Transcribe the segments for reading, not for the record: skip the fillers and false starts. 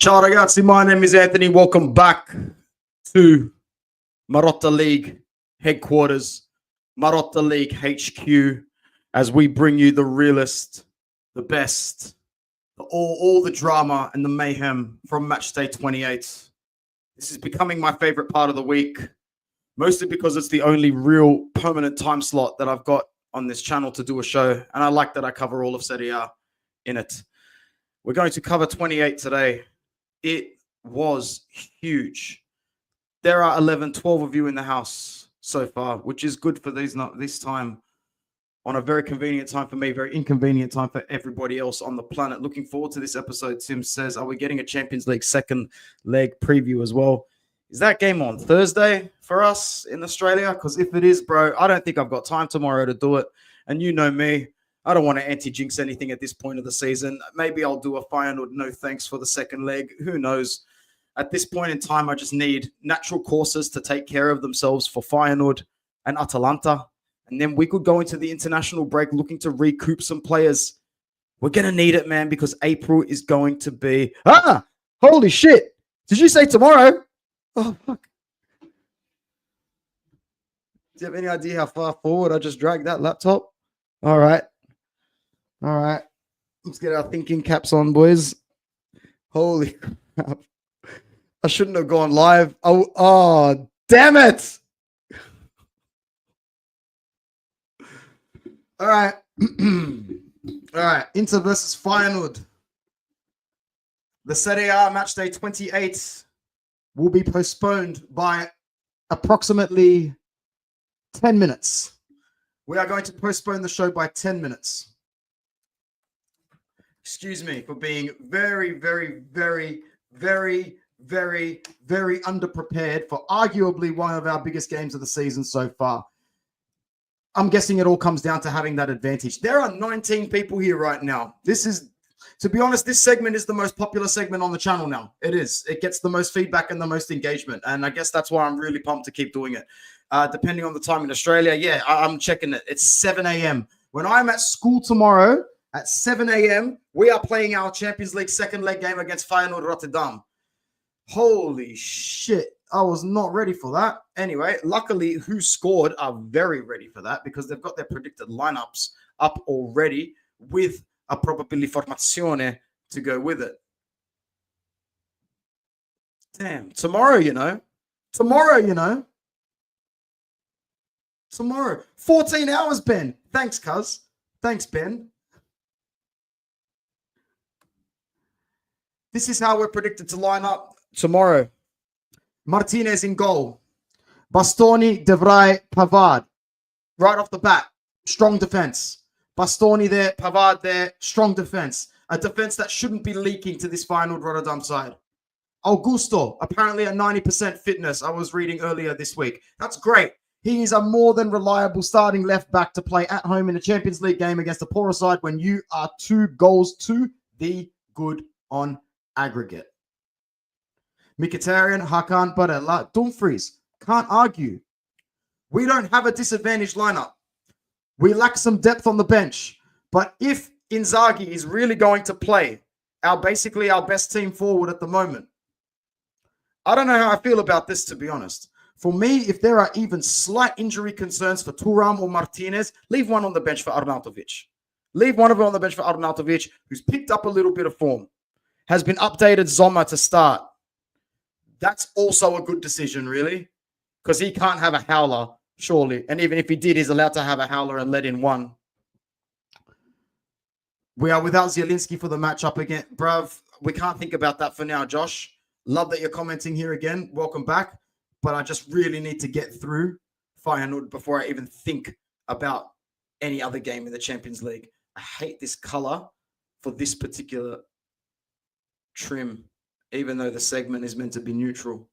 Ciao ragazzi, my name is Anthony. Welcome back to Motta League headquarters, Motta League HQ, as we bring you the realest, the best, all the drama and the mayhem from Matchday 28. This is becoming my favorite part of the week, mostly because it's the only real permanent time slot that I've got on this channel to do a show, and I like that I cover all of Serie A in it. We're going to cover 28 today. It was huge. There are 12 of you in the house so far, which is good for this time, on a very convenient time for me, very inconvenient time for everybody else on the planet. Looking forward to this episode. Tim says, are we getting a Champions League second leg preview as well? Is that game on Thursday for us in Australia? Because if it is, bro, I don't think I've got time tomorrow to do it. And you know me, I don't want to anti-jinx anything at this point of the season. Maybe I'll do a Feyenoord no thanks for the second leg. Who knows? At this point in time, I just need natural courses to take care of themselves for Feyenoord and Atalanta. And then we could go into the international break looking to recoup some players. We're going to need it, man, because April is going to be... Ah! Holy shit! Did you say tomorrow? Oh, fuck. Do you have any idea how far forward I just dragged that laptop? All right. All right. Let's get our thinking caps on, boys. Holy crap. I shouldn't have gone live. Oh, Damn it. All right. All right. Inter versus Feyenoord. The Serie A Matchday 28 will be postponed by approximately 10 minutes. We are going to postpone the show by 10 minutes. Excuse me for being very, very, very, very, very, very underprepared for arguably one of our biggest games of the season so far. I'm guessing it all comes down to having that advantage. There are 19 people here right now. This is, to be honest, this segment is the most popular segment on the channel now. It is. It gets the most feedback and the most engagement. And I guess that's why I'm really pumped to keep doing it. Depending on the time in Australia, yeah, I'm checking it. It's 7 a.m. When I'm at school tomorrow at 7 a.m., we are playing our Champions League second leg game against Feyenoord Rotterdam. Holy shit. I was not ready for that. Anyway, luckily, who scored are very ready for that because they've got their predicted lineups up already with a probabile formazione to go with it. Damn. Tomorrow, you know. Tomorrow. 14 hours, Ben. Thanks, cuz. Thanks, Ben. This is how we're predicted to line up tomorrow. Martinez in goal. Bastoni, De Vrij, Pavard. Right off the bat, strong defense. Bastoni there, Pavard there, strong defense. A defense that shouldn't be leaking to this Feyenoord Rotterdam side. Augusto, apparently at 90% fitness, I was reading earlier this week. That's great. He is a more than reliable starting left back to play at home in a Champions League game against a poorer side when you are 2 goals to the good on aggregate. Mkhitaryan, Hakan, Barella, Dumfries. Can't argue. We don't have a disadvantaged lineup. We lack some depth on the bench. But if Inzaghi is really going to play basically our best team forward at the moment, I don't know how I feel about this, to be honest. For me, if there are even slight injury concerns for Thuram or Martinez, leave one on the bench for Arnautovic. Leave one of them on the bench for Arnautovic, who's picked up a little bit of form. Has been updated Zoma to start. That's also a good decision, really, because he can't have a howler, surely. And even if he did, he's allowed to have a howler and let in one. We are without Zielinski for the matchup again. Bruv, we can't think about that for now, Josh. Love that you're commenting here again. Welcome back. But I just really need to get through Feyenoord before I even think about any other game in the Champions League. I hate this color for this particular trim, even though the segment is meant to be neutral.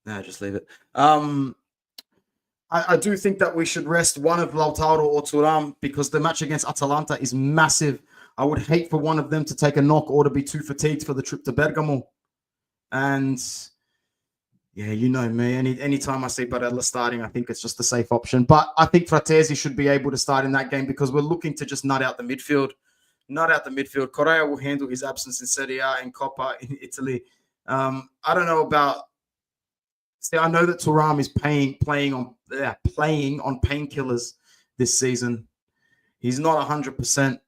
Nah, just leave it. I do think that we should rest one of Lautaro or Thuram because the match against Atalanta is massive. I would hate for one of them to take a knock or to be too fatigued for the trip to Bergamo. And yeah, you know me. Anytime I see Barella starting, I think it's just a safe option. But I think Fratesi should be able to start in that game because we're looking to just nut out the midfield. Correa will handle his absence in Serie A and Coppa in Italy. I don't know about. See, I know that Thuram is playing on painkillers this season. He's not 100%.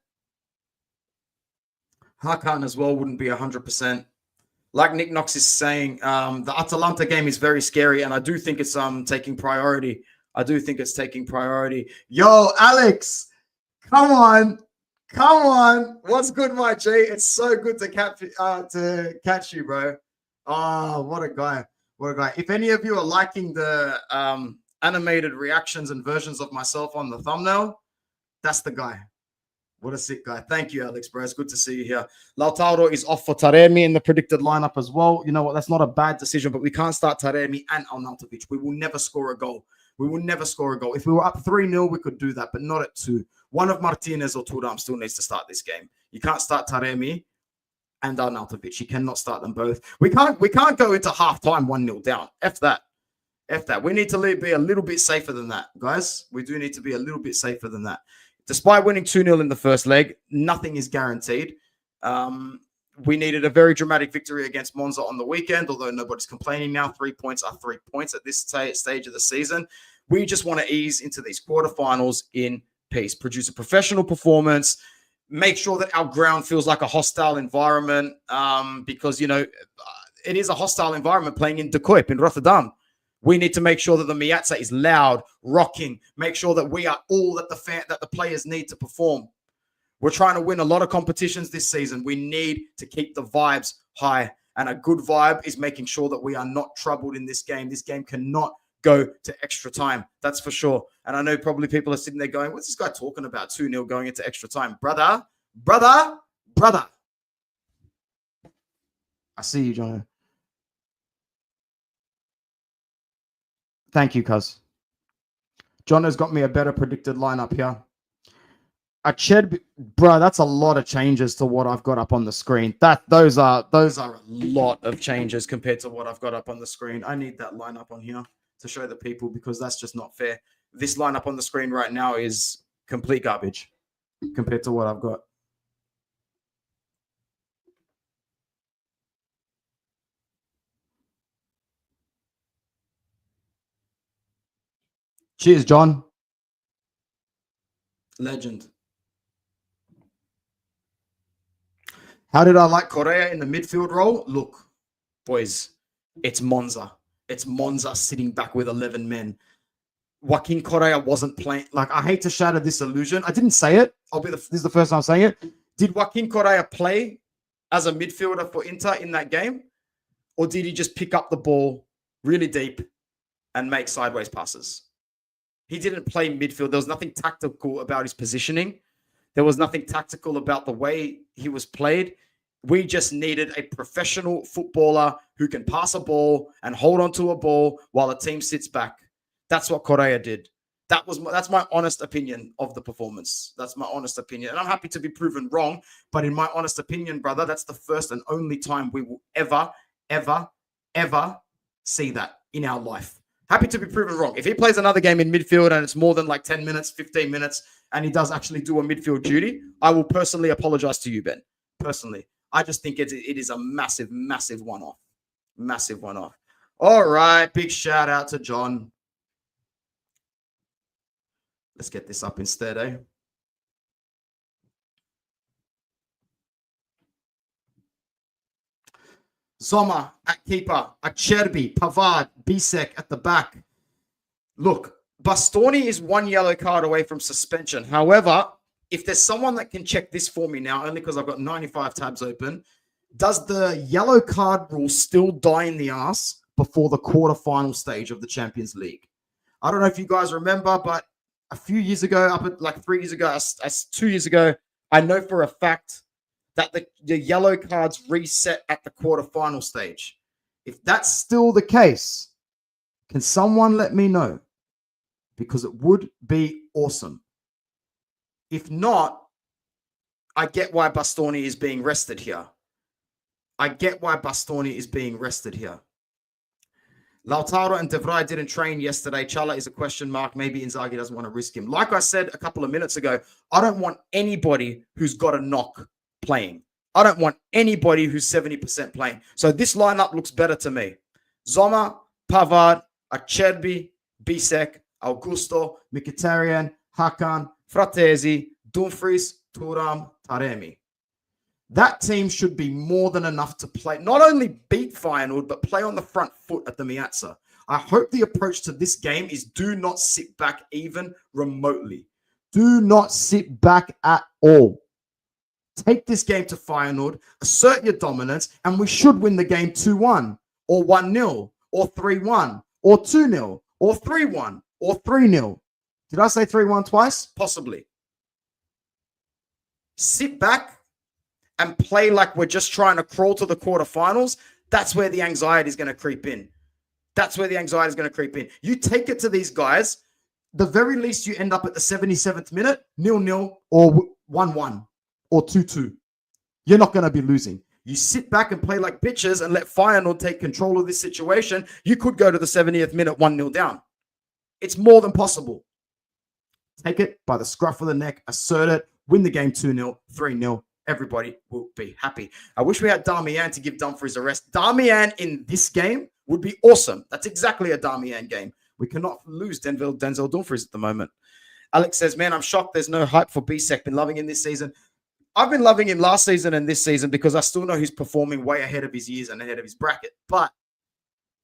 Hakan as well wouldn't be 100%. Like Nick Knox is saying, the Atalanta game is very scary, and I do think it's taking priority. Yo, Alex, come on. What's good, my G? It's so good to catch you, bro. Oh, what a guy. If any of you are liking the animated reactions and versions of myself on the thumbnail, that's the guy. What a sick guy. Thank you, Alex, bro. It's good to see you here. Lautaro is off for Taremi in the predicted lineup as well. You know what? That's not a bad decision, but we can't start Taremi and Arnautovic. We will never score a goal. If we were up 3-0, we could do that, but not at 2. One of Martinez or Thuram still needs to start this game. You can't start Taremi and Arnautovic. You cannot start them both. We can't go into halftime 1-0 down. F that. We need to be a little bit safer than that, guys. We do need to be a little bit safer than that. Despite winning 2-0 in the first leg, nothing is guaranteed. We needed a very dramatic victory against Monza on the weekend, although nobody's complaining now. 3 points are 3 points at this stage of the season. We just want to ease into these quarterfinals in peace, produce a professional performance, make sure that our ground feels like a hostile environment because, you know, it is a hostile environment playing in De Kuip in Rotterdam. We need to make sure that the Piazza is loud, rocking, make sure that we are all that the players need to perform. We're trying to win a lot of competitions this season. We need to keep the vibes high. And a good vibe is making sure that we are not troubled in this game. This game cannot go to extra time. That's for sure. And I know probably people are sitting there going, what's this guy talking about? 2-0 going into extra time. Brother. I see you, John. Thank you, cuz. John has got me a better predicted lineup here. Bro, that's a lot of changes to what I've got up on the screen. Those are a lot of changes compared to what I've got up on the screen. I need that lineup on here to show the people because that's just not fair. This lineup on the screen right now is complete garbage compared to what I've got. Cheers, John. Legend. How did I like Correa in the midfield role? Look, boys, it's Monza. It's Monza sitting back with 11 men. Joaquin Correa wasn't playing. Like, I hate to shatter this illusion. I didn't say it. This is the first time I'm saying it. Did Joaquin Correa play as a midfielder for Inter in that game? Or did he just pick up the ball really deep and make sideways passes? He didn't play midfield. There was nothing tactical about his positioning. There was nothing tactical about the way he was played. We just needed a professional footballer who can pass a ball and hold onto a ball while the team sits back. That's what Correa did. That's my honest opinion of the performance. That's my honest opinion. And I'm happy to be proven wrong. But in my honest opinion, brother, that's the first and only time we will ever see that in our life. Happy to be proven wrong. If he plays another game in midfield and it's more than like 10 minutes, 15 minutes, and he does actually do a midfield duty, I will personally apologize to you, Ben. Personally. I just think it is a massive, massive one-off. Massive one-off. All right. Big shout out to John. Let's get this up instead, eh? Sommer at keeper, Acerbi, Pavard, Bisek at the back. Look, Bastoni is 1 yellow card away from suspension. However, if there's someone that can check this for me now, only because I've got 95 tabs open, does the yellow card rule still die in the ass before the quarterfinal stage of the Champions League? I don't know if you guys remember, but a few years ago, up at like 3 years ago, 2 years ago, I know for a fact that the yellow cards reset at the quarterfinal stage. If that's still the case, can someone let me know? Because it would be awesome. If not, I get why Bastoni is being rested here. Lautaro and De Vrij didn't train yesterday. Chala is a question mark. Maybe Inzaghi doesn't want to risk him. Like I said a couple of minutes ago, I don't want anybody who's got a knock playing. I don't want anybody who's 70% playing. So this lineup looks better to me. Sommer, Pavard, Acerbi, Bisek, Augusto, Mkhitaryan, Hakan, Fratesi, Dumfries, Thuram, Taremi. That team should be more than enough to play, not only beat Feyenoord, but play on the front foot at the Piazza. I hope the approach to this game is do not sit back even remotely. Do not sit back at all. Take this game to Feyenoord, assert your dominance, and we should win the game 2-1 or 1-0 or 3-1 or 2-0 or 3-1 or 3-0. Did I say 3-1 twice? Possibly. Sit back and play like we're just trying to crawl to the quarterfinals. That's where the anxiety is going to creep in. You take it to these guys, the very least you end up at the 77th minute, 0-0 or 1-1 or 2-2. You're not going to be losing. You sit back and play like bitches and let Feyenoord take control of this situation. You could go to the 70th minute 1-0 down. It's more than possible. Take it by the scruff of the neck, assert it, win the game 2-0, 3-0. Everybody will be happy. I wish we had Darmian to give Dumfries a rest. Darmian in this game would be awesome. That's exactly a Darmian game. We cannot lose Denzel Dumfries at the moment. Alex says, man, I'm shocked there's no hype for Bisek. Been loving him this season. I've been loving him last season and this season because I still know he's performing way ahead of his years and ahead of his bracket. But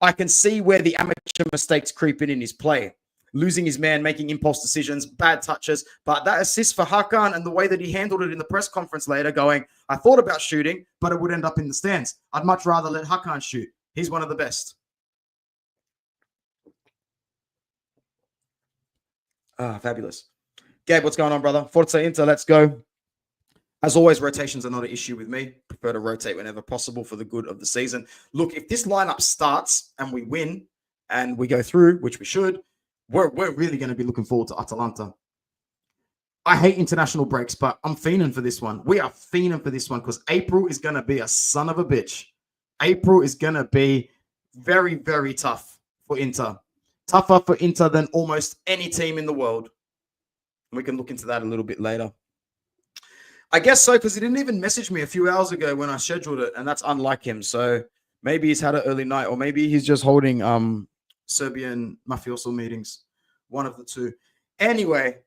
I can see where the amateur mistakes creep in his play. Losing his man, making impulse decisions, bad touches. But that assist for Hakan and the way that he handled it in the press conference later, going, I thought about shooting, but it would end up in the stands. I'd much rather let Hakan shoot. He's one of the best. Fabulous. Gabe, what's going on, brother? Forza Inter, let's go. As always, rotations are not an issue with me. Prefer to rotate whenever possible for the good of the season. Look, if this lineup starts and we win and we go through, which we should, we're really going to be looking forward to Atalanta. I hate international breaks, but I'm fiending for this one. We are fiending for this one because April is going to be a son of a bitch. April is going to be very, very tough for Inter. Tougher for Inter than almost any team in the world. We can look into that a little bit later. I guess so, because he didn't even message me a few hours ago when I scheduled it, and that's unlike him. So maybe he's had an early night, or maybe he's just holding Serbian mafioso meetings. One of the two. Anyway,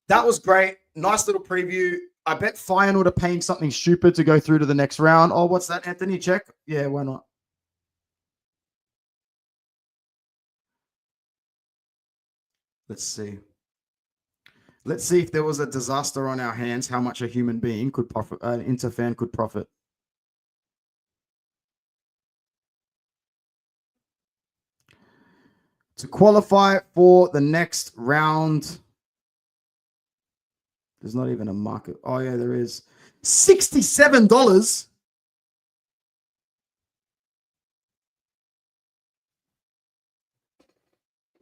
that was great. Nice little preview. I bet Feyenoord are paying something stupid to go through to the next round. Oh, what's that, Anthony? Check? Yeah, why not? Let's see. Let's see if there was a disaster on our hands, how much a human being could profit, an Inter fan could profit. To qualify for the next round, there's not even a market. Oh, yeah, there is. $67.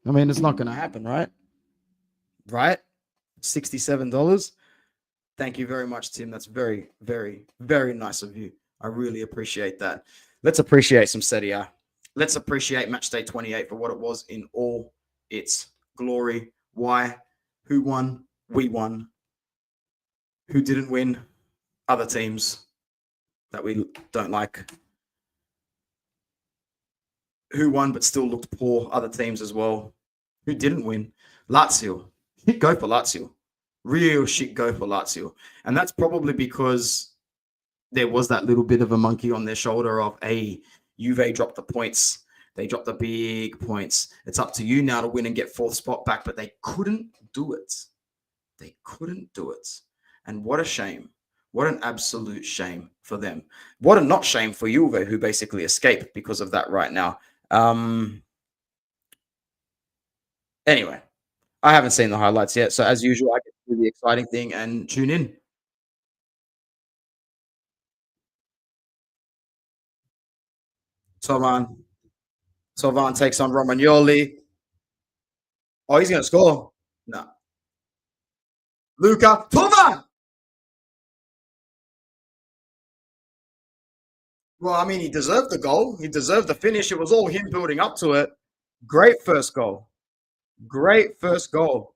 I mean, it's not going to happen, right? Right? $67. Thank you very much, Tim. That's very, very, very nice of you. I really appreciate that. Let's appreciate some Serie A. Let's appreciate Matchday 28 for what it was in all its glory. Why? Who won? We won. Who didn't win? Other teams that we don't like. Who won but still looked poor? Other teams as well. Who didn't win? Lazio. Shit go for Lazio. Real shit go for Lazio. And that's probably because there was that little bit of a monkey on their shoulder of, hey, Juve dropped the points. They dropped the big points. It's up to you now to win and get fourth spot back, but they couldn't do it. They couldn't do it. And what a shame. What an absolute shame for them. What a not shame for Juve, who basically escaped because of that right now. Anyway, I haven't seen the highlights yet. So as usual, I get to do the exciting thing and tune in. Tovan takes on Romagnoli. Oh, he's going to score. No. Luca. Tovan! Well, I mean, he deserved the goal. He deserved the finish. It was all him building up to it. Great first goal. Great first goal.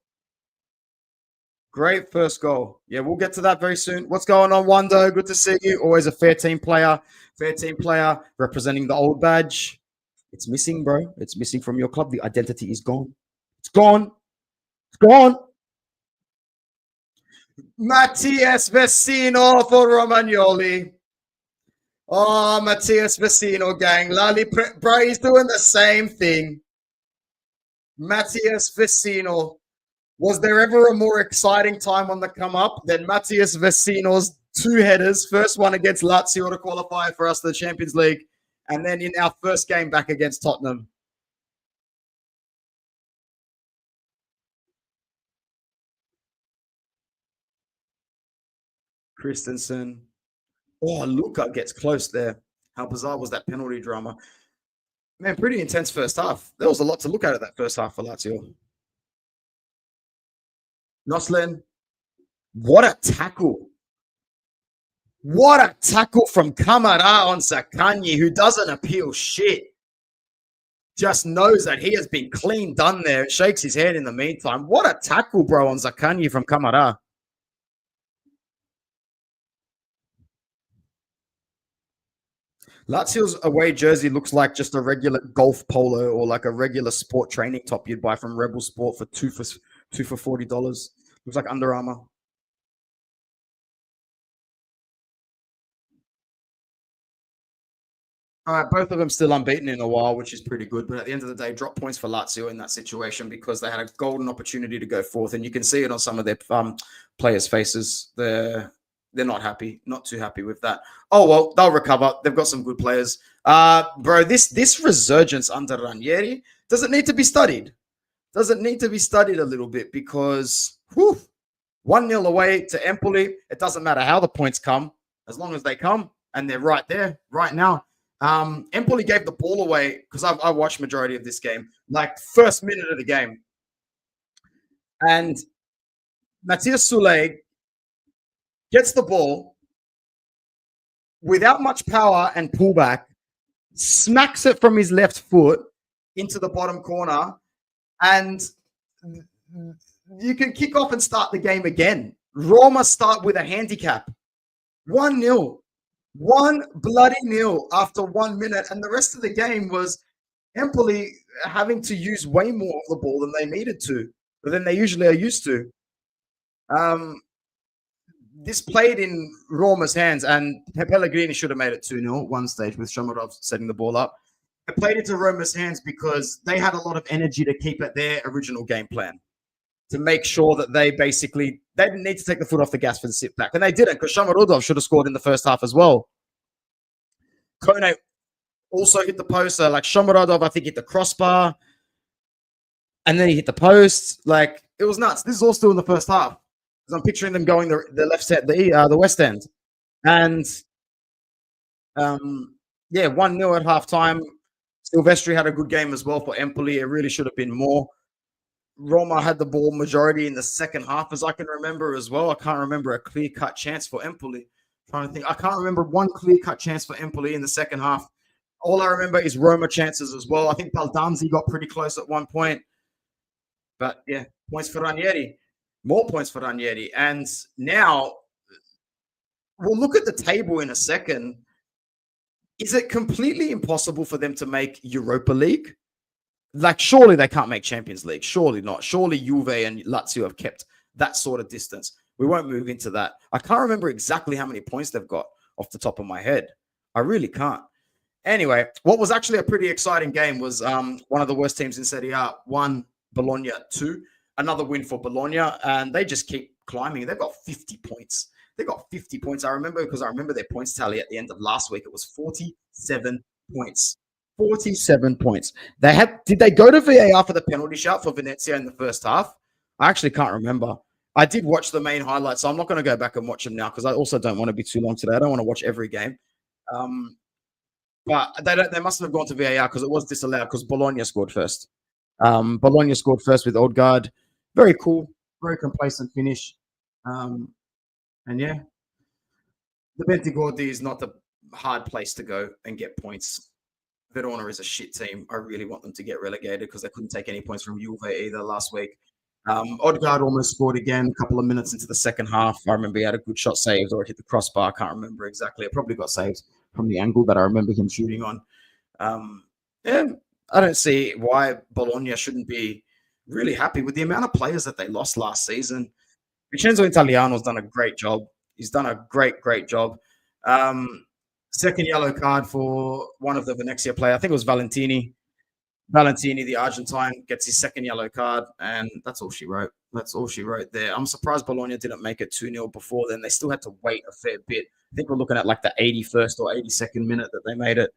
Great first goal. Yeah, we'll get to that very soon. What's going on, Wando? Good to see you. Always a fair team player. Fair team player representing the old badge. It's missing, bro. It's missing from your club. The identity is gone. It's gone. It's gone. Mattias Vecino for Romagnoli. Oh, Mattias Vecino, gang. Lali, bro, he's doing the same thing. Mattias Vecino. Was there ever a more exciting time on the come up than Mattias Vecino's two headers? First one against Lazio to qualify for us to the Champions League, and then in our first game back against Tottenham. Christensen. Oh, Luca gets close there. How bizarre was that penalty drama? Man, pretty intense first half. There was a lot to look at that first half for Lazio. Noslin. What a tackle. What a tackle from Kamara on Zaccagni, who doesn't appeal shit. Just knows that he has been clean done there. Shakes his head in the meantime. What a tackle, bro, on Zaccagni from Kamara. Lazio's away jersey looks like just a regular golf polo or like a regular sport training top you'd buy from Rebel Sport for two for $40. Looks like Under Armour. All right, both of them still unbeaten in a while, which is pretty good. But at the end of the day, drop points for Lazio in that situation because they had a golden opportunity to go fourth, and you can see it on some of their players' faces. They're not happy, not too happy with that. Oh well, they'll recover. They've got some good players, bro. This resurgence under Ranieri doesn't need to be studied. Doesn't need to be studied a little bit because 1-0 away to Empoli. It doesn't matter how the points come, as long as they come, and they're right there, right now. Empoli gave the ball away because I watched majority of this game, like first minute of the game. And Matthias Soulé gets the ball without much power and pullback, smacks it from his left foot into the bottom corner, and you can kick off and start the game again. Roma start with a handicap. 1-0. 1 bloody nil after 1 minute. And the rest of the game was Empoli having to use way more of the ball than they needed to, but than they usually are used to. This played in Roma's hands, and Pellegrini should have made it 2-0 at one stage with Shomurodov setting the ball up. It played into Roma's hands because they had a lot of energy to keep at their original game plan, to make sure that they didn't need to take the foot off the gas for the sit back. And they didn't, because Shomurodov should have scored in the first half as well. Kone also hit the post. Like Shomurodov, I think, hit the crossbar. And then he hit the post. Like, it was nuts. This is all still in the first half. Because I'm picturing them going the left set, the west end. And, 1-0 at halftime. Silvestri had a good game as well for Empoli. It really should have been more. Roma had the ball majority in the second half, as I can remember as well. I can't remember a clear-cut chance for Empoli. Trying to think. I can't remember one clear-cut chance for Empoli in the second half. All I remember is Roma chances as well. I think Baldanzi got pretty close at one point. But, yeah, points for Ranieri. More points for Ranieri. And now, we'll look at the table in a second. Is it completely impossible for them to make Europa League? Like, surely they can't make Champions League. Surely not. Surely Juve and Lazio have kept that sort of distance. We won't move into that. I can't remember exactly how many points they've got off the top of my head. I really can't. Anyway, what was actually a pretty exciting game was one of the worst teams in Serie A won, Bologna 2. Another win for Bologna, and they just keep climbing. They've got 50 points. They got 50 points. I remember because I remember their points tally at the end of last week. It was 47 points. 47 points. Did they go to VAR for the penalty shot for Venezia in the first half? I actually can't remember. I did watch the main highlights, so I'm not going to go back and watch them now because I also don't want to be too long today. I don't want to watch every game. But they must have gone to VAR because it was disallowed because Bologna scored first. Bologna scored first with Odegaard. Very cool. Very complacent finish. And yeah, the Bentigordi is not the hard place to go and get points. Verona is a shit team. I really want them to get relegated because they couldn't take any points from Juve either last week. Odegaard almost scored again a couple of minutes into the second half. I remember he had a good shot saved or it hit the crossbar. I can't remember exactly. It probably got saved from the angle that I remember him shooting on. I don't see why Bologna shouldn't be really happy with the amount of players that they lost last season. Vincenzo Italiano's done a great job. He's done a great job. Second yellow card for one of the Venezia players. I think it was Valentini. Valentini, the Argentine, gets his second yellow card, and that's all she wrote. That's all she wrote there. I'm surprised Bologna didn't make it 2-0 before then. They still had to wait a fair bit. I think we're looking at like the 81st or 82nd minute that they made it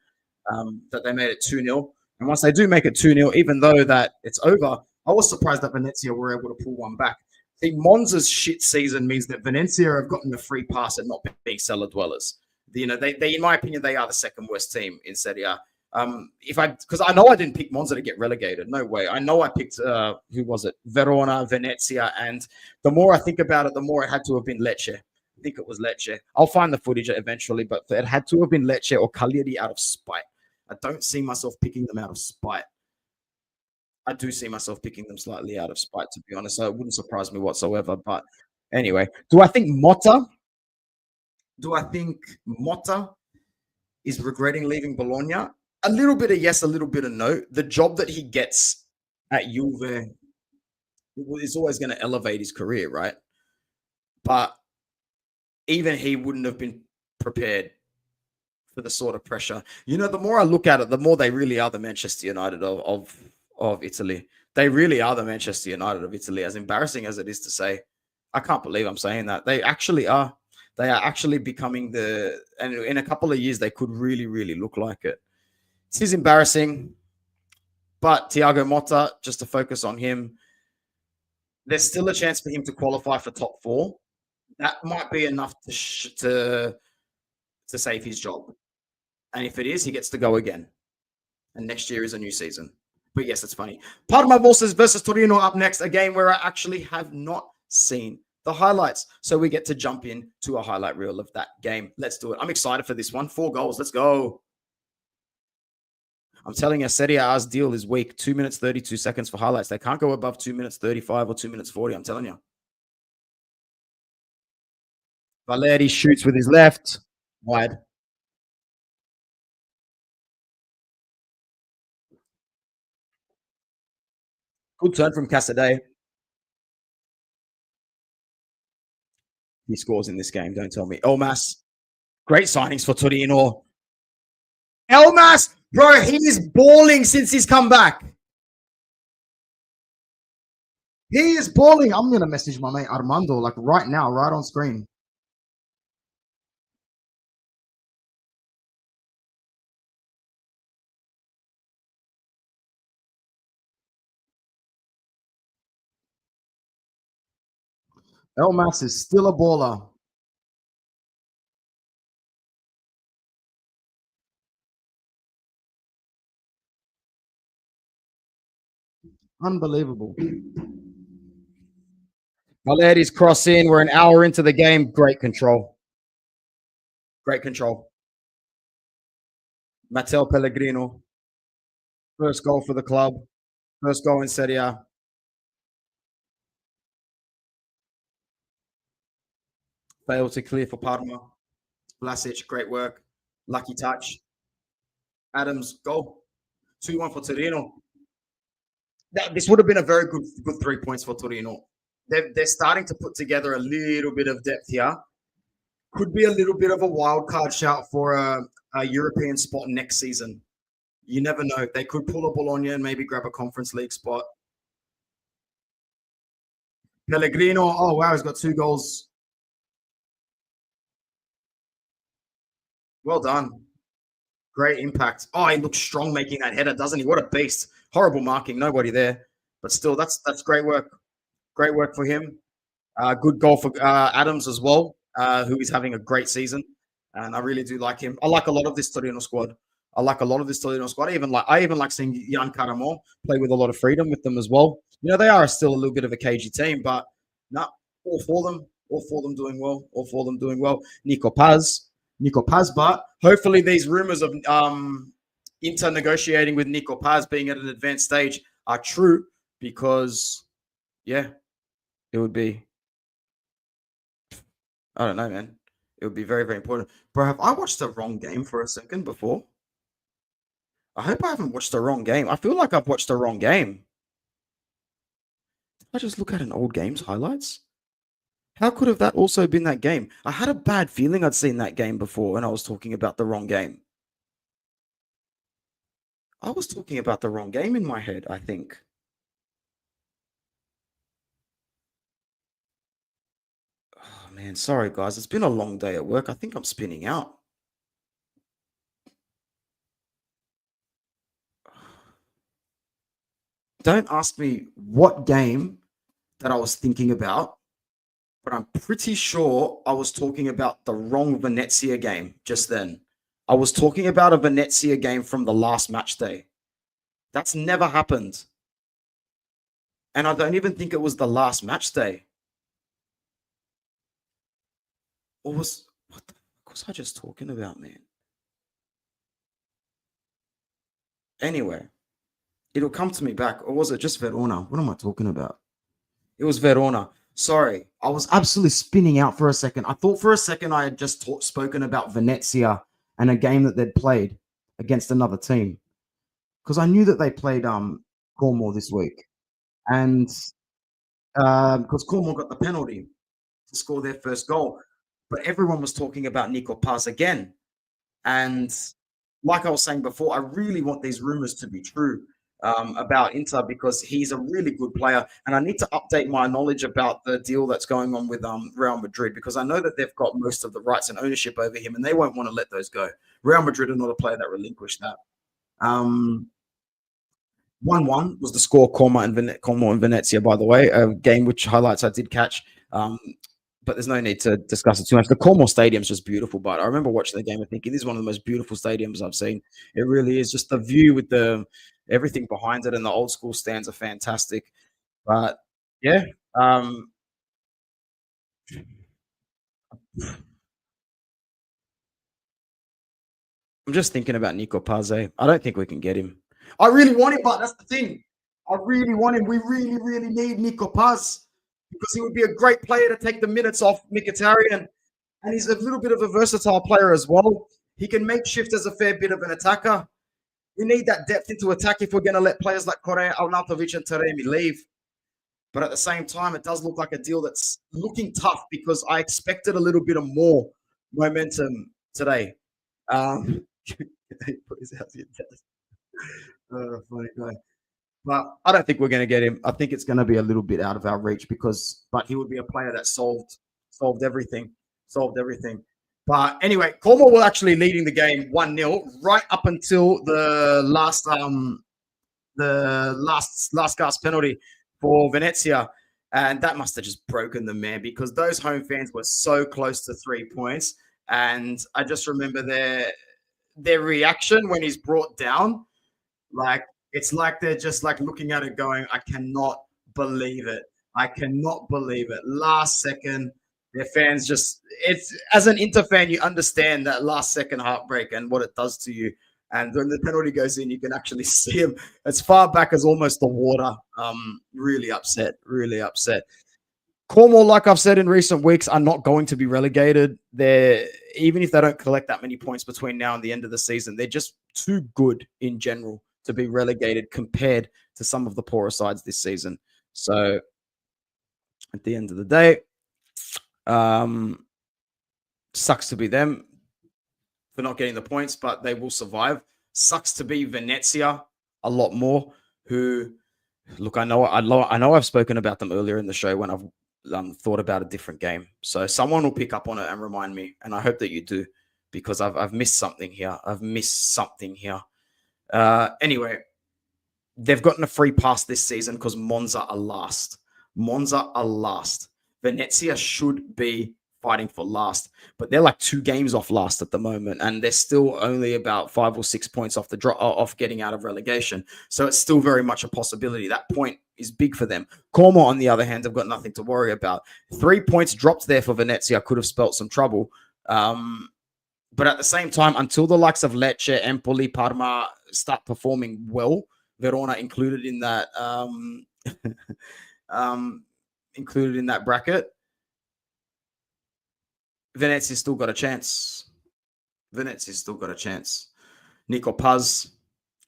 2-0. And once they do make it 2-0, even though that it's over, I was surprised that Venezia were able to pull one back. The Monza's shit season means that Venezia have gotten a free pass at not being cellar dwellers. They, in my opinion, they are the second worst team in Serie A. Because I know I didn't pick Monza to get relegated. No way. I know I picked, who was it? Verona, Venezia. And the more I think about it, the more it had to have been Lecce. I think it was Lecce. I'll find the footage eventually, but it had to have been Lecce or Cagliari out of spite. I don't see myself picking them out of spite. I do see myself picking them slightly out of spite, to be honest. So it wouldn't surprise me whatsoever. But anyway, do I think Motta is regretting leaving Bologna? A little bit of yes, a little bit of no. The job that he gets at Juve is always going to elevate his career, right? But even he wouldn't have been prepared for the sort of pressure. You know, the more I look at it, the more they really are the Manchester United of Italy. They really are the Manchester United of Italy, as embarrassing as it is to say. I can't believe I'm saying that. They actually are. They are actually becoming and in a couple of years, they could really, really look like it. It is embarrassing, but Thiago Motta, just to focus on him, there's still a chance for him to qualify for top four. That might be enough to save his job. And if it is, he gets to go again. And next year is a new season. But yes, it's funny. Parma versus Torino up next, a game where I actually have not seen the highlights. So we get to jump in to a highlight reel of that game. Let's do it. I'm excited for this one. 4 goals. Let's go. I'm telling you, Serie A's deal is weak. 2 minutes, 32 seconds for highlights. They can't go above 2 minutes, 35 or 2 minutes, 40. I'm telling you. Valeri shoots with his left. Wide. Good turn from Casadei. He scores in this game. Don't tell me. Elmas. Great signings for Torino. Elmas, bro, he is balling since he's come back. He is balling. I'm going to message my mate Armando like right now, right on screen. Elmas is still a baller. Unbelievable. Valeri's cross in. We're an hour into the game. Great control. Great control. Matteo Pellegrino. First goal for the club. First goal in Serie A. Failed to clear for Parma. Vlasic, great work. Lucky touch. Adams, goal. 2-1 for Torino. This would have been a very good 3 points for Torino. They're starting to put together a little bit of depth here. Could be a little bit of a wild card shout for a European spot next season. You never know. They could pull a Bologna and maybe grab a Conference League spot. Pellegrino, oh wow, he's got 2 goals. Well done. Great impact. Oh, he looks strong making that header, doesn't he? What a beast. Horrible marking, nobody there. But still, that's great work. Great work for him. Good goal for Adams as well, who is having a great season. And I really do like him. I like a lot of this Torino squad. I even like seeing Jan Caramo play with a lot of freedom with them as well. You know, they are still a little bit of a cagey team, but no, all for them doing well. Nico Paz, but hopefully these rumors of Inter negotiating with Nico Paz being at an advanced stage are true, because yeah, it would be, I don't know, man. It would be very, very important. Bro, have I watched the wrong game for a second before? I hope I haven't watched the wrong game. I feel like I've watched the wrong game. Did I just look at an old game's highlights? How could have that also been that game? I had a bad feeling I'd seen that game before and I was talking about the wrong game. I was talking about the wrong game in my head, I think. Oh, man, sorry, guys. It's been a long day at work. I think I'm spinning out. Don't ask me what game that I was thinking about, but I'm pretty sure I was talking about the wrong Venezia game just then. I was talking about a Venezia game from the last match day. That's never happened. And I don't even think it was the last match day. Or what the fuck was I just talking about, man? Anyway, it'll come to me back. Or was it just Verona? What am I talking about? It was Verona. Sorry, I was absolutely spinning out for a second. I thought for a second I had just spoken about Venezia and a game that they'd played against another team, because I knew that they played Cornwall this week, and because Cornwall got the penalty to score their first goal, but everyone was talking about Nico Paz again. And like I was saying before, I really want these rumors to be true about Inter because he's a really good player. And I need to update my knowledge about the deal that's going on with Real Madrid because I know that they've got most of the rights and ownership over him and they won't want to let those go. Real Madrid are not a player that relinquished that. 1-1 was the score, Como and Venezia, by the way, a game which highlights I did catch. But there's no need to discuss it too much. The Como Stadium's just beautiful, but I remember watching the game and thinking this is one of the most beautiful stadiums I've seen. It really is. Just the view with the everything behind it and the old school stands are fantastic. But yeah, I'm just thinking about Nico Pazze. I don't think we can get him. I really want him, but that's the thing. I really want him. We really, really need Nico Paz because he would be a great player to take the minutes off Mkhitaryan. And he's a little bit of a versatile player as well. He can make shift as a fair bit of an attacker. We need that depth into attack if we're going to let players like Correa, Arnautovic, and Taremi leave. But at the same time, it does look like a deal that's looking tough because I expected a little bit of more momentum today. Funny guy. But I don't think we're going to get him. I think it's going to be a little bit out of our reach but he would be a player that solved everything. But anyway, Como will actually leading the game 1-0 right up until the last gasp penalty for Venezia. And that must have just broken them, man, because those home fans were so close to 3 points. And I just remember their reaction when he's brought down. Like, it's like they're just like looking at it going, I cannot believe it. Last second, their fans it's as an Inter fan, you understand that last second heartbreak and what it does to you. And when the penalty goes in, you can actually see him as far back as almost the water. Really upset. Cornwall, like I've said in recent weeks, are not going to be relegated. Even if they don't collect that many points between now and the end of the season, they're just too good in general to be relegated compared to some of the poorer sides this season. So at the end of the day, sucks to be them for not getting the points, but they will survive. Sucks to be Venezia a lot more, who, look, I know I've spoken about them earlier in the show when I've thought about a different game. So someone will pick up on it and remind me, and I hope that you do, because I've missed something here. Anyway, they've gotten a free pass this season because Monza are last. Venezia should be fighting for last, but they're like 2 games off last at the moment, and they're still only about 5 or 6 points off off getting out of relegation. So it's still very much a possibility. That point is big for them. Como, on the other hand, have got nothing to worry about. 3 points dropped there for Venezia could have spelt some trouble. But at the same time, until the likes of Lecce, Empoli, Parma start performing well, Verona included in that bracket, Venezia's still got a chance. Nico Paz.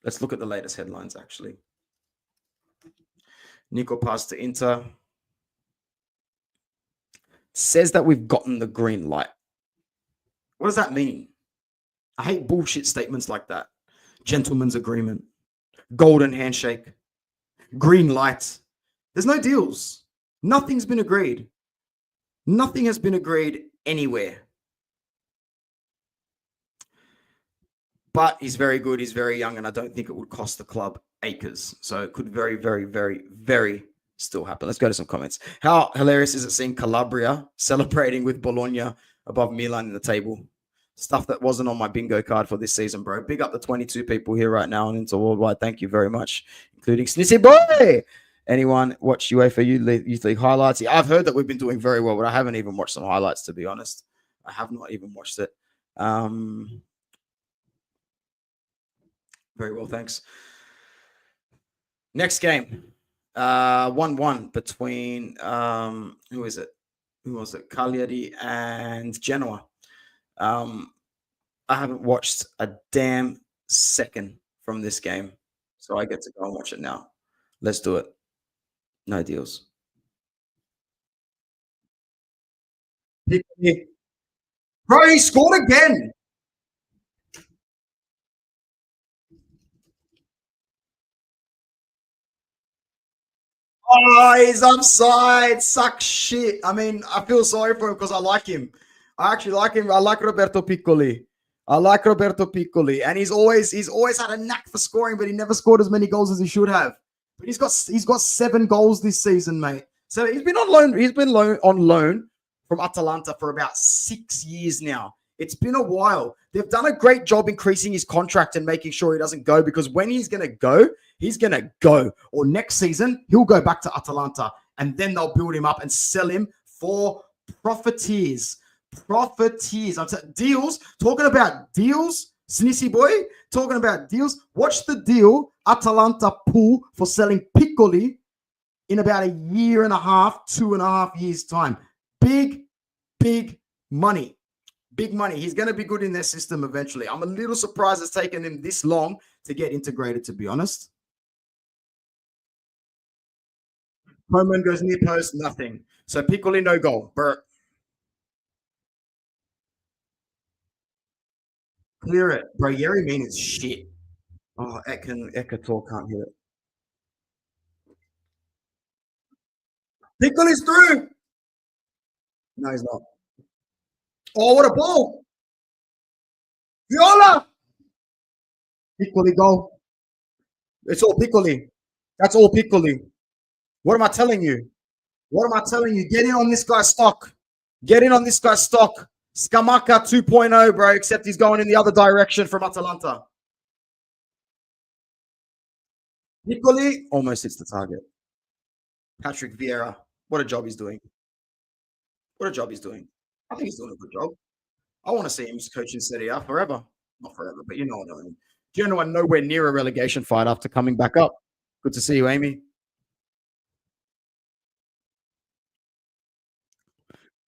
Let's look at the latest headlines, actually. Nico Paz to Inter. Says that we've gotten the green light. What does that mean? I hate bullshit statements like that. Gentleman's agreement. Golden handshake. Green light. There's no deals. Nothing's been agreed. Nothing has been agreed anywhere. But he's very good. He's very young, and I don't think it would cost the club acres. So it could very, very, very, very still happen. Let's go to some comments. How hilarious is it seeing Calabria celebrating with Bologna above Milan in the table? Stuff that wasn't on my bingo card for this season, bro. Big up the 22 people here right now on Inter Worldwide. Thank you very much, including Snissy Boy. Anyone watch UEFA Youth League highlights? Yeah, I've heard that we've been doing very well, but I haven't even watched some highlights, to be honest. I have not even watched it. Very well, thanks. Next game. 1-1 between who was it? Cagliari and Genoa. I haven't watched a damn second from this game, so I get to go and watch it now. Let's do it. No deals. Bro, he scored again. Oh, he's offside. Suck shit. I mean, I feel sorry for him because I like him. I actually like him. I like Roberto Piccoli. I like Roberto Piccoli, and he's always had a knack for scoring, but he never scored as many goals as he should have. But he's got 7 goals this season, mate. So he's been on loan. He's been on loan from Atalanta for about 6 years now. It's been a while. They've done a great job increasing his contract and making sure he doesn't go, because when he's going to go, he's going to go. Or next season, he'll go back to Atalanta, and then they'll build him up and sell him for profiteers. Profiteers. Deals. Talking about deals, Snissy boy, talking about deals. Watch the deal Atalanta pull for selling Piccoli in about a year and a half, 2.5 years' time. Big, big money. Big money. He's going to be good in their system eventually. I'm a little surprised it's taken him this long to get integrated, to be honest. Homan goes near post, nothing. So Piccoli, no goal. Bert. Clear it. Bro, Yerry Mean is shit. Oh, Ekator can't hit it. Piccoli's through. No, he's not. Oh, what a ball. Viola. Piccoli goal. It's all Piccoli. That's all Piccoli. What am I telling you? What am I telling you? Get in on this guy's stock. Get in on this guy's stock. Scamacca 2.0, bro, except he's going in the other direction from Atalanta. Piccoli almost hits the target. Patrick Vieira, what a job he's doing. What a job he's doing. I think he's doing a good job. I want to see him coaching Serie A forever. Not forever, but you know what I mean. Genoa nowhere near a relegation fight after coming back up. Good to see you, Amy.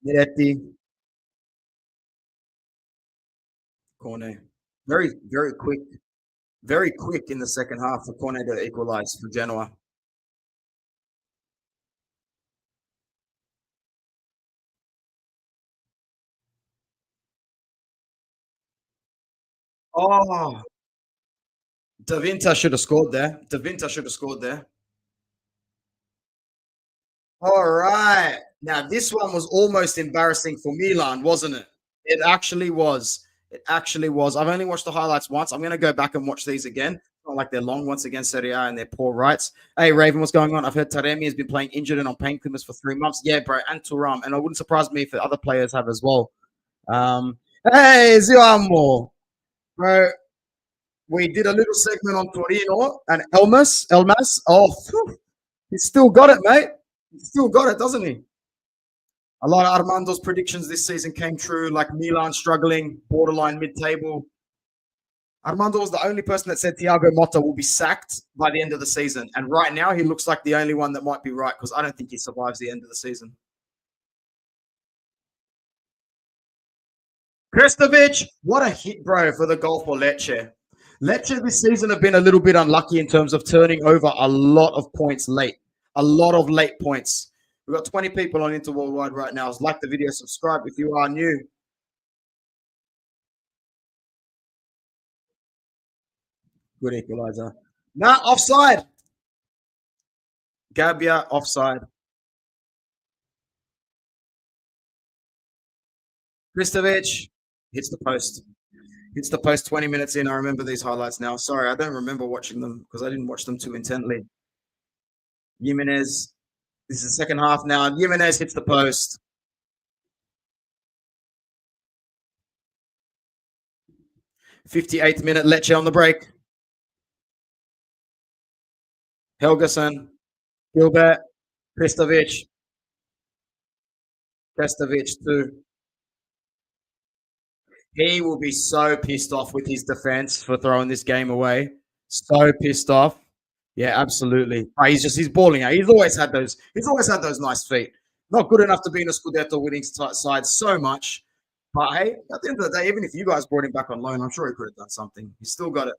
Miretti. Cornet. Very, very quick. Very quick in the second half for Cornet to equalize for Genoa. Oh, Davinta should have scored there. Davinta should have scored there. All right. Now, this one was almost embarrassing for Milan, wasn't it? It actually was. It actually was. I've only watched the highlights once. I'm going to go back and watch these again. Not like they're long once again, Serie A, and they're poor rights. Hey, Raven, what's going on? I've heard Taremi has been playing injured and on painkillers for 3 months. Yeah, bro, and Turam. And it wouldn't surprise me if other players have as well. Hey, Zio Amo. Bro, we did a little segment on Torino and Elmas. Oh, he's still got it, mate. He's still got it, doesn't he? A lot of Armando's predictions this season came true, like Milan struggling, borderline mid-table. Armando was the only person that said Thiago Motta will be sacked by the end of the season. And right now, he looks like the only one that might be right, because I don't think he survives the end of the season. Kristovic, what a hit, bro, for the goal for Lecce. Lecce this season have been a little bit unlucky in terms of turning over a lot of points late. A lot of late points. We've got 20 people on Inter Worldwide right now. Like the video, subscribe if you are new. Good equalizer. Nah, offside. Gabbia, offside. Kristovic hits the post. Hits the post 20 minutes in. I remember these highlights now. Sorry, I don't remember watching them because I didn't watch them too intently. Jimenez. This is the second half now. Jimenez hits the post. 58th minute, Lecce on the break. Helgason, Gilbert, Kristovic. Kristovic too. He will be so pissed off with his defense for throwing this game away. So pissed off. Yeah, absolutely. He's balling out. He's always had those nice feet. Not good enough to be in a Scudetto winning side so much. But hey, at the end of the day, even if you guys brought him back on loan, I'm sure he could have done something. He's still got it.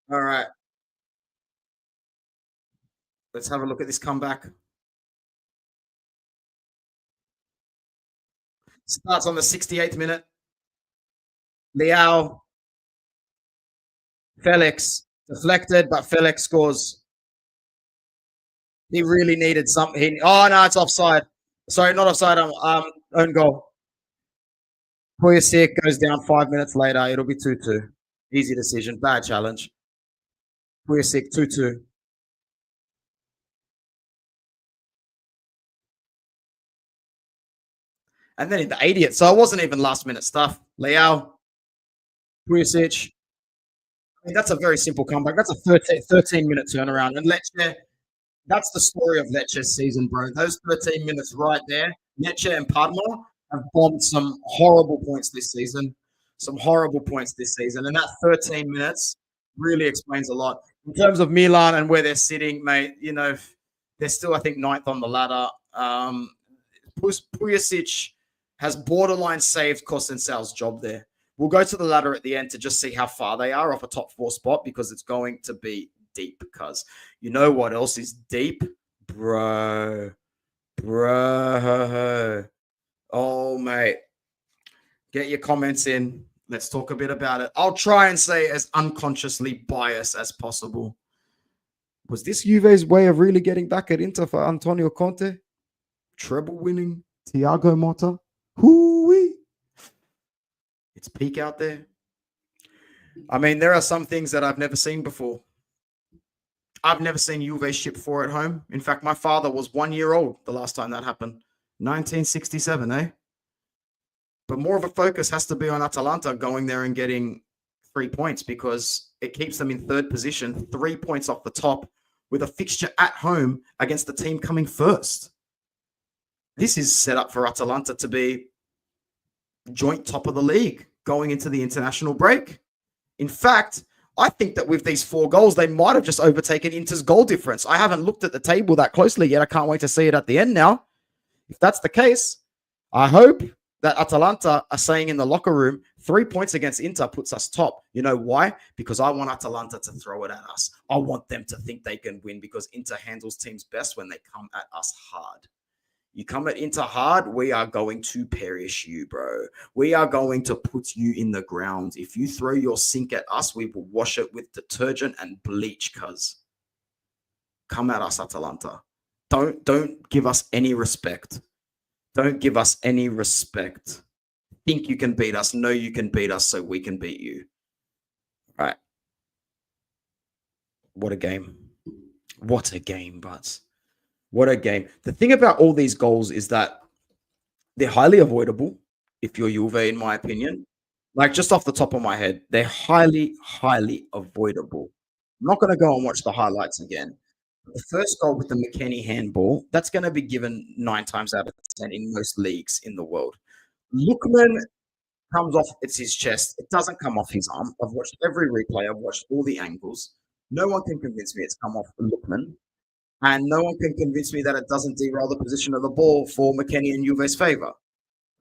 All right. Let's have a look at this comeback. Starts on the 68th minute. Leao. Felix. Deflected, but Felix scores. He really needed something. Oh, no, it's offside. Sorry, not offside. Own goal. Pulisic goes down 5 minutes later. It'll be 2-2. Easy decision. Bad challenge. Pulisic 2-2. And then in the 80th, so it wasn't even last minute stuff. Leao, Pulisic. I mean, that's a very simple comeback. That's a 13-minute turnaround. And Lecce, that's the story of Lecce's season, bro. Those 13 minutes right there, Lecce and Parma have bombed some horrible points this season. Some horrible points this season. And that 13 minutes really explains a lot. In terms of Milan and where they're sitting, mate, you know, they're still, I think, 9th on the ladder. Pulisic has borderline saved Conceição's job there. We'll go to the ladder at the end to just see how far they are off a top 4 spot because it's going to be deep. Because you know what else is deep? Bro. Oh, mate. Get your comments in. Let's talk a bit about it. I'll try and say as unconsciously biased as possible. Was this Juve's way of really getting back at Inter for Antonio Conte? Treble winning Thiago Motta? Hoo-wee. It's peak out there. I mean, there are some things that I've never seen before. I've never seen Juve ship 4 at home. In fact, my father was 1 year old the last time that happened. 1967, eh? But more of a focus has to be on Atalanta going there and getting 3 points because it keeps them in 3rd position, 3 points off the top with a fixture at home against the team coming first. This is set up for Atalanta to be joint top of the league going into the international break. In fact, I think that with these 4 goals, they might have just overtaken Inter's goal difference. I haven't looked at the table that closely yet. I can't wait to see it at the end now. If that's the case, I hope that Atalanta are saying in the locker room, 3 points against Inter puts us top. You know why? Because I want Atalanta to throw it at us. I want them to think they can win because Inter handles teams best when they come at us hard. You come at Inter hard, we are going to perish you, bro. We are going to put you in the ground. If you throw your sink at us, we will wash it with detergent and bleach, cuz. Come at us, Atalanta. Don't give us any respect. Don't give us any respect. Think you can beat us. Know you can beat us so we can beat you. All right. What a game. What a game, Butts. What a game. The thing about all these goals is that they're highly avoidable if you're Juve, in my opinion. Like, just off the top of my head, they're highly, highly avoidable. I'm not going to go and watch the highlights again. The first goal with the McKennie handball, that's going to be given 9 times out of 10 in most leagues in the world. Lookman comes off, it's his chest. It doesn't come off his arm. I've watched every replay. I've watched all the angles. No one can convince me it's come off Lookman. And no one can convince me that it doesn't derail the position of the ball for McKennie and Juve's favour.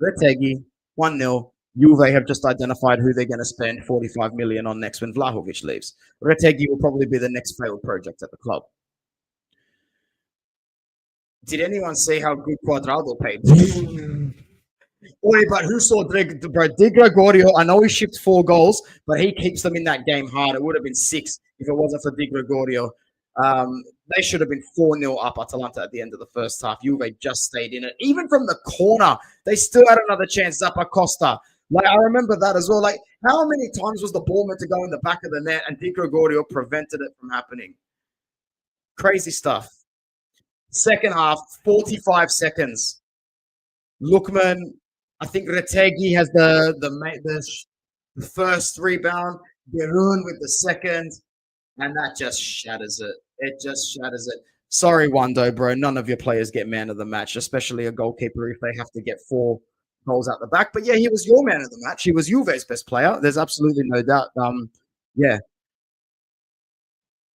Retegui, 1-0. Juve have just identified who they're going to spend 45 million on next when Vlahovic leaves. Retegui will probably be the next failed project at the club. Did anyone see how good Cuadrado paid? Oi, but who saw Di Gregorio? I know he shipped 4 goals, but he keeps them in that game hard. It would have been 6 if it wasn't for Di Gregorio. They should have been 4-0 up Atalanta at the end of the first half. Juve just stayed in it. Even from the corner, they still had another chance. Zappa Costa. Like, I remember that as well. Like, how many times was the ball meant to go in the back of the net and Di Gregorio prevented it from happening? Crazy stuff. Second half, 45 seconds. Lookman, I think Retegui has the first rebound. Berun with the second. And that just shatters it. It just shatters it. Sorry, Wando, bro. None of your players get man of the match, especially a goalkeeper if they have to get 4 goals out the back. But yeah, he was your man of the match. He was Juve's best player. There's absolutely no doubt. Yeah.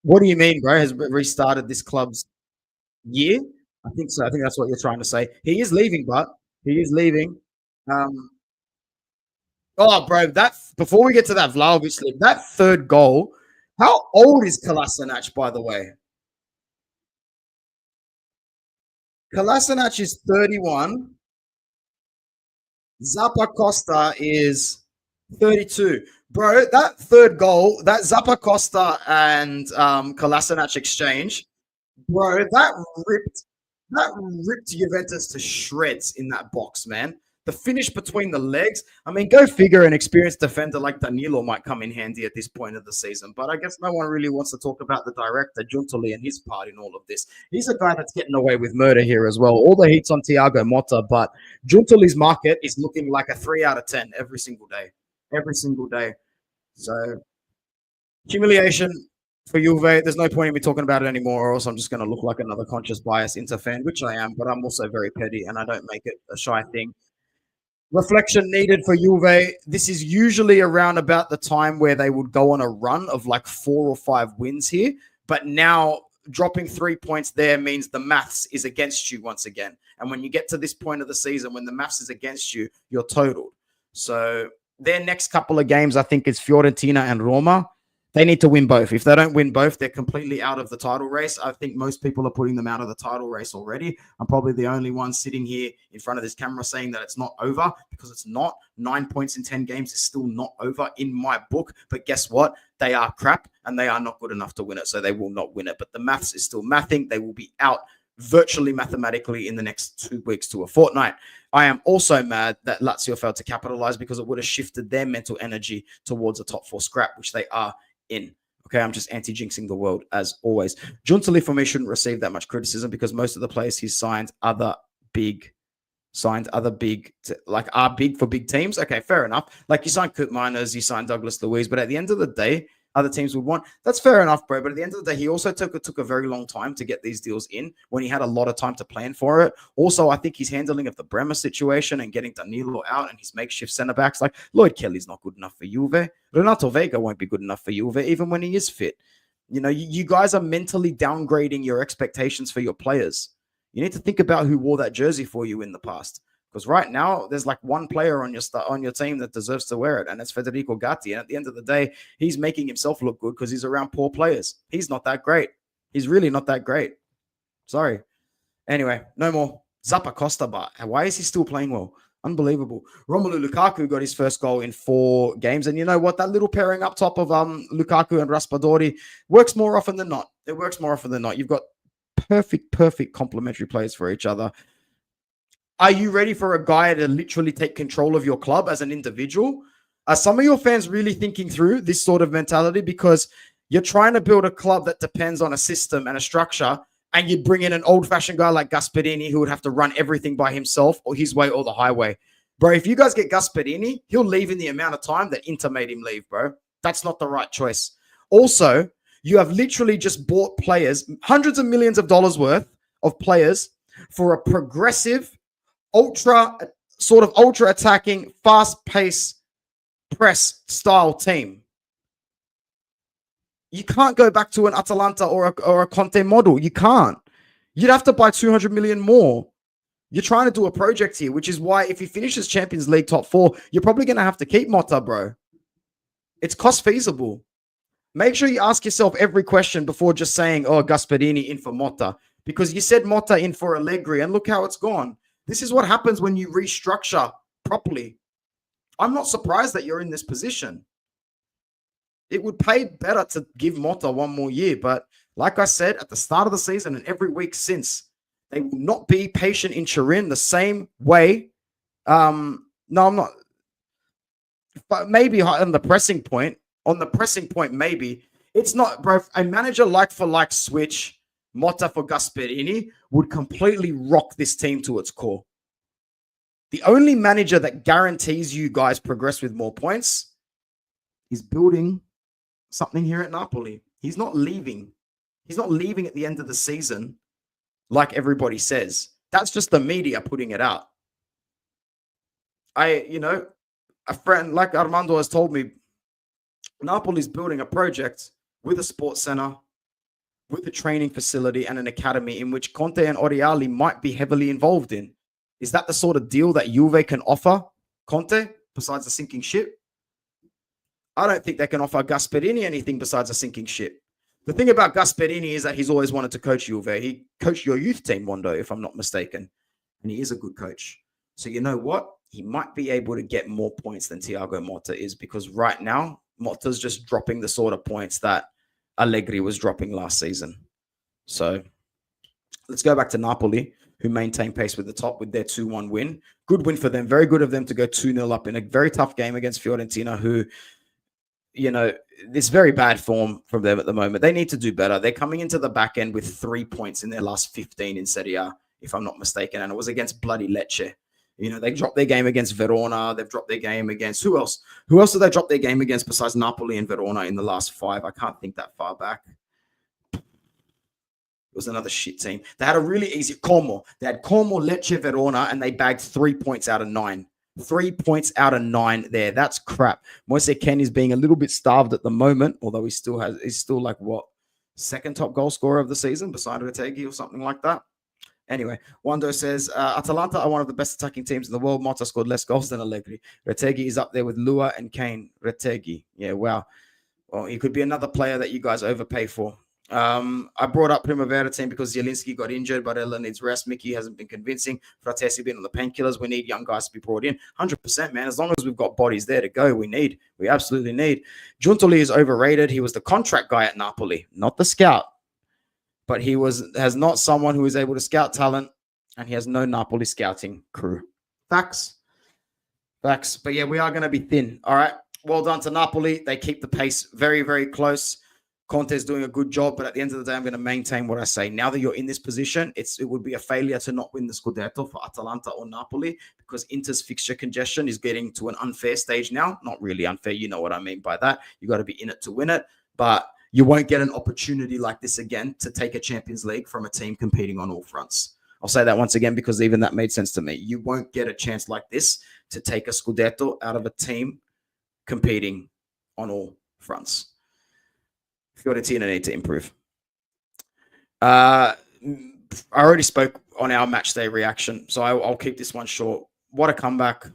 What do you mean, bro? Has restarted this club's year? I think so. I think that's what you're trying to say. He is leaving, but he is leaving. Oh, bro, that before we get to that Vlahovic league, that third goal. How old is Kolasinac, by the way? Kolasinac is 31. Zappa Costa is 32. Bro, that third goal, that Zappacosta and Kolasinac exchange, bro, that ripped Juventus to shreds in that box, man. The finish between the legs. I mean, go figure, an experienced defender like Danilo might come in handy at this point of the season. But I guess no one really wants to talk about the director, Giuntoli, and his part in all of this. He's a guy that's getting away with murder here as well. All the heat's on Thiago Motta, but Giuntoli's market is looking like a 3 out of 10 every single day. Every single day. So, humiliation for Juve. There's no point in me talking about it anymore, or else I'm just going to look like another conscious bias Inter fan, which I am, but I'm also very petty and I don't make it a shy thing. Reflection needed for Juve. This is usually around about the time where they would go on a run of like 4 or 5 wins here. But now dropping 3 points there means the maths is against you once again. And when you get to this point of the season, when the maths is against you, you're totaled. So their next couple of games, I think, is Fiorentina and Roma. They need to win both. If they don't win both, they're completely out of the title race. I think most people are putting them out of the title race already. I'm probably the only one sitting here in front of this camera saying that it's not over, because it's not. 9 points in 10 games is still not over in my book. But guess what? They are crap and they are not good enough to win it. So they will not win it. But the maths is still mathing. They will be out virtually mathematically in the next 2 weeks to a fortnight. I am also mad that Lazio failed to capitalize, because it would have shifted their mental energy towards a top 4 scrap, which they are in. Okay, I'm just anti-jinxing the world as always. Giuntoli for me shouldn't receive that much criticism, because most of the players he's signed are big for big teams. Okay, fair enough. Like, you signed Kurt Miners, you signed Douglas Luiz, but at the end of the day, other teams would want. That's fair enough, bro. But at the end of the day, he also took a very long time to get these deals in, when he had a lot of time to plan for it. Also, I think his handling of the Bremer situation and getting Danilo out and his makeshift centre backs, like Lloyd Kelly's not good enough for Juve. Renato Vega won't be good enough for Juve, even when he is fit. You know, you guys are mentally downgrading your expectations for your players. You need to think about who wore that jersey for you in the past. Because right now, there's like one player on your team that deserves to wear it, and it's Federico Gatti. And at the end of the day, he's making himself look good because he's around poor players. He's not that great. He's really not that great. Sorry. Anyway, no more. Zappacosta, but why is he still playing well? Unbelievable. Romelu Lukaku got his first goal in 4 games. And you know what? That little pairing up top of Lukaku and Raspadori works more often than not. It works more often than not. You've got perfect complementary players for each other. Are you ready for a guy to literally take control of your club as an individual? Are some of your fans really thinking through this sort of mentality? Because you're trying to build a club that depends on a system and a structure, and you bring in an old-fashioned guy like Gasperini who would have to run everything by himself, or his way or the highway. Bro, if you guys get Gasperini, he'll leave in the amount of time that Inter made him leave, bro. That's not the right choice. Also, you have literally just bought players, hundreds of millions of dollars worth of players, for a progressive, ultra attacking, fast-paced press style team. You can't go back to an Atalanta or a Conte model. You can't. You'd have to buy 200 million more. You're trying to do a project here, which is why if he finishes Champions League top 4, you're probably going to have to keep Motta, bro. It's cost feasible. Make sure you ask yourself every question before just saying, oh, Gasperini in for Motta, because you said Motta in for Allegri, and look how it's gone. This is what happens when you restructure properly. I'm not surprised that you're in this position. It would pay better to give Motta 1 more year. But like I said, at the start of the season and every week since, they will not be patient in Turin the same way. No, I'm not. But maybe on the pressing point, maybe. It's not, bro. A manager like-for-like switch, Motta for Gasperini, would completely rock this team to its core. The only manager that guarantees you guys progress with more points is building something here at Napoli. He's not leaving. He's not leaving at the end of the season like everybody says. That's just the media putting it out. A friend like Armando has told me, Napoli's building a project with a sports center, with a training facility and an academy in which Conte and Oriali might be heavily involved in. Is that the sort of deal that Juve can offer Conte besides a sinking ship? I don't think they can offer Gasperini anything besides a sinking ship. The thing about Gasperini is that he's always wanted to coach Juve. He coached your youth team, Mondo, if I'm not mistaken. And he is a good coach. So you know what? he might be able to get more points than Thiago Motta is, because right now, Motta's just dropping the sort of points that Allegri was dropping last season. So let's go back to Napoli, who maintain pace with the top with their 2-1 win. Good win for them. Very good of them to go 2-0 up in a very tough game against Fiorentina, who, you know, it's very bad form from them at the moment. They need to do better. They're coming into the back end with 3 points in their last 15 in Serie A, if I'm not mistaken. And it was against bloody Lecce. You know, they dropped their game against Verona. They've dropped their game against who else? Who else did they drop their game against besides Napoli and Verona in the last 5? I can't think that far back. It was another shit team. They had a really easy Como. They had Como, Lecce, Verona, and they bagged 3 points out of 9. 3 points out of 9 there. That's crap. Moise Kean is being a little bit starved at the moment, although he's still like what, second top goal scorer of the season beside Retegui or something like that. Anyway, Wando says, Atalanta are one of the best attacking teams in the world. Motta scored less goals than Allegri. Retegui is up there with Lua and Kane. Retegui. Yeah, wow. Well, he could be another player that you guys overpay for. I brought up Primavera team because Zielinski got injured, but Ella needs rest. Mickey hasn't been convincing. Fratesi been on the painkillers. We need young guys to be brought in. 100%, man. As long as we've got bodies there to go, we absolutely need. Giuntoli is overrated. He was the contract guy at Napoli, not the scout. But he has not someone who is able to scout talent, and he has no Napoli scouting crew. Facts. But yeah, we are going to be thin. All right. Well done to Napoli. They keep the pace very, very close. Conte is doing a good job, but at the end of the day, I'm going to maintain what I say. Now that you're in this position, it would be a failure to not win the Scudetto for Atalanta or Napoli, because Inter's fixture congestion is getting to an unfair stage now. Not really unfair. You know what I mean by that. You got to be in it to win it. But you won't get an opportunity like this again to take a Champions League from a team competing on all fronts. I'll say that once again, because even that made sense to me. You won't get a chance like this to take a Scudetto out of a team competing on all fronts. Fiorentina need to improve. I already spoke on our match day reaction, so I'll keep this one short. What a comeback.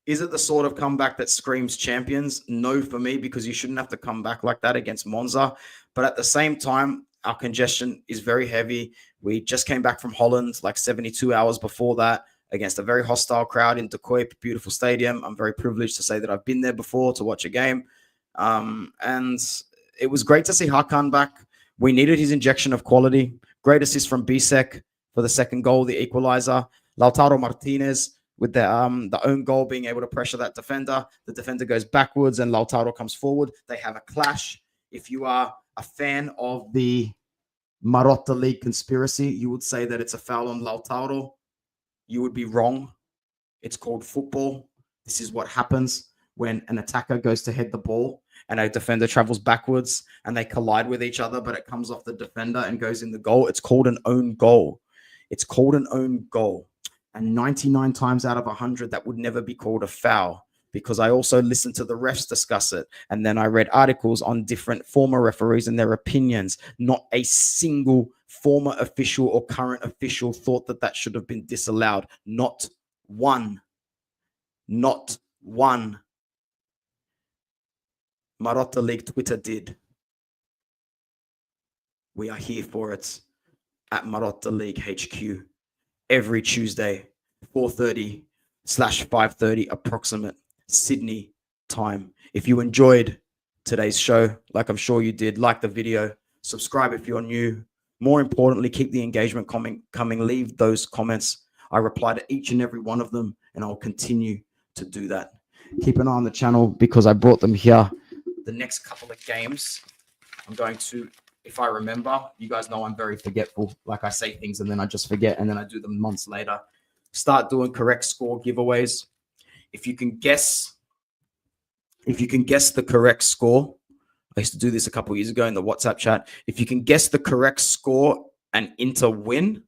Is it the sort of comeback that screams champions? No, for me, because you shouldn't have to come back like that against Monza. But at the same time, our congestion is very heavy. We just came back from Holland like 72 hours before that against a very hostile crowd in De Kuip, beautiful stadium. I'm very privileged to say that I've been there before to watch a game. And it was great to see Hakan back. We needed his injection of quality. Great assist from Bisek for the second goal, the equalizer. Lautaro Martinez with the own goal, being able to pressure that defender. The defender goes backwards and Lautaro comes forward. They have a clash. If you are a fan of the Marotta League conspiracy, you would say that it's a foul on Lautaro. You would be wrong. It's called football. This is what happens when an attacker goes to head the ball and a defender travels backwards and they collide with each other, but it comes off the defender and goes in the goal. It's called an own goal. It's called an own goal. And 99 times out of 100, that would never be called a foul, because I also listened to the refs discuss it. And then I read articles on different former referees and their opinions. Not a single former official or current official thought that that should have been disallowed. Not one. Not one. Marotta League Twitter did. We are here for it at Marotta League HQ every Tuesday, 4:30/5:30 approximate Sydney time. If you enjoyed today's show, like I'm sure you did, like the video, subscribe if you're new. More importantly, keep the engagement coming. Leave those comments. I reply to each and every one of them, and I'll continue to do that. Keep an eye on the channel because I brought them here. The next couple of games, I'm going to, if I remember, you guys know I'm very forgetful. Like I say things and then I just forget, and then I do them months later. Start doing correct score giveaways. If you can guess the correct score, I used to do this a couple of years ago in the WhatsApp chat. If you can guess the correct score and Inter win,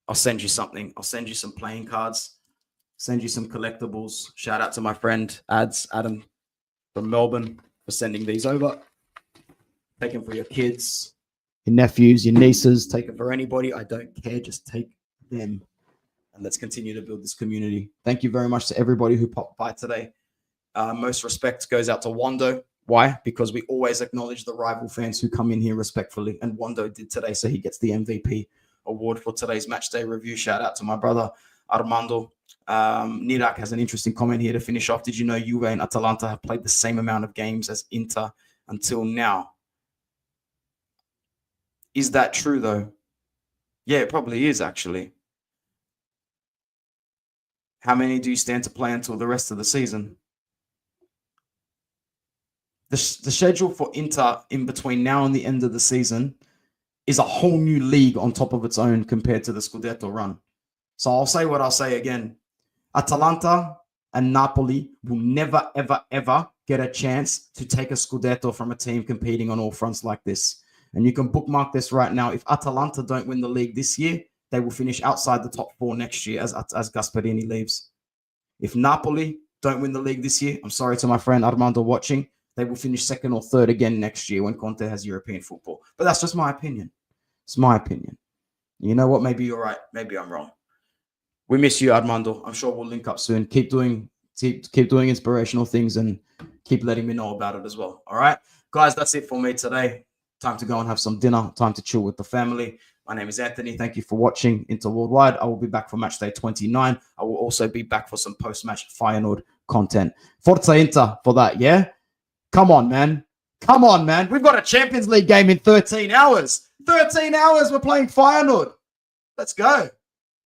I'll send you something. I'll send you some playing cards, send you some collectibles. Shout out to my friend Adam from Melbourne for sending these over. Take them for your kids, your nephews, your nieces. Take it for anybody. I don't care. Just take them. And let's continue to build this community. Thank you very much to everybody who popped by today. Most respect goes out to Wando. Why? Because we always acknowledge the rival fans who come in here respectfully. And Wando did today, so he gets the MVP award for today's match day review. Shout out to my brother Armando. Nirak has an interesting comment here to finish off. Did you know Juve and Atalanta have played the same amount of games as Inter until now? Is that true, though? Yeah, it probably is, actually. How many do you stand to play until the rest of the season? The schedule for Inter in between now and the end of the season is a whole new league on top of its own compared to the Scudetto run. So I'll say what I'll say again. Atalanta and Napoli will never, ever, ever get a chance to take a Scudetto from a team competing on all fronts like this. And you can bookmark this right now. If Atalanta don't win the league this year, they will finish outside the top 4 next year as Gasperini leaves. If Napoli don't win the league this year, I'm sorry to my friend Armando watching, they will finish 2nd or 3rd again next year when Conte has European football. But that's just my opinion. It's my opinion. You know what? Maybe you're right. Maybe I'm wrong. We miss you, Armando. I'm sure we'll link up soon. Keep doing inspirational things and keep letting me know about it as well. All right, guys, that's it for me today. Time to go and have some dinner. Time to chill with the family. My name is Anthony. Thank you for watching Inter Worldwide. I will be back for Matchday 29. I will also be back for some post-match Feyenoord content. Forza Inter for that, yeah? Come on, man. Come on, man. We've got a Champions League game in 13 hours. 13 hours we're playing Feyenoord. Let's go.